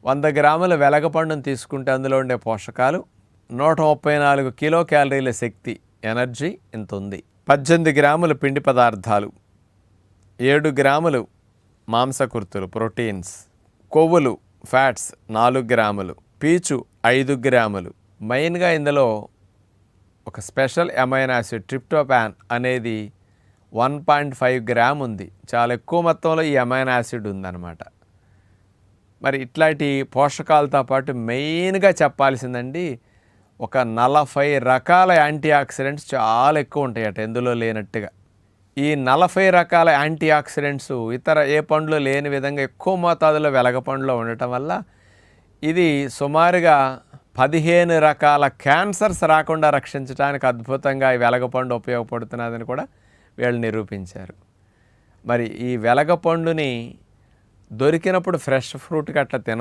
100 గ్రాముల వెలగపండును తీసుకుంటే అందులో ఉండే పోషకాలు 134 కిలో క్యాలరీల శక్తి ఎనర్జీ ఇంత ఉంది. 18 గ్రాముల పిండి పదార్థాలు, 7 గ్రాములు మాంసకృతులు ప్రోటీన్స్, కొవ్వులు ఫ్యాట్స్ 4 గ్రాములు, పీచు 5 గ్రాములు. మెయిన్గా ఇందులో ఒక స్పెషల్ అమైనో యాసిడ్ ట్రిప్టోపాన్ అనేది 1.5 గ్రామ్ ఉంది. చాలా ఎక్కువ మొత్తంలో ఈ అమైనో యాసిడ్ ఉందన్నమాట. మరి ఇట్లాంటి పోషకాలతో పాటు మెయిన్గా చెప్పాల్సిందండి, ఒక 40 రకాల యాంటీ ఆక్సిడెంట్స్ చాలా ఎక్కువ ఉంటాయట ఎందులో లేనట్టుగా. ఈ 40 రకాల యాంటీ ఆక్సిడెంట్స్ ఇతర ఏ పండ్లు లేని విధంగా ఎక్కువ మోతాదులో వెలగపండులో ఉండటం వల్ల ఇది సుమారుగా 15 రకాల క్యాన్సర్స్ రాకుండా రక్షించడానికి అద్భుతంగా ఈ వెలగపండు ఉపయోగపడుతున్నదని కూడా వీళ్ళు నిరూపించారు. మరి ఈ వెలగపండుని దొరికినప్పుడు ఫ్రెష్ ఫ్రూట్గా అట్లా తినొచ్చు.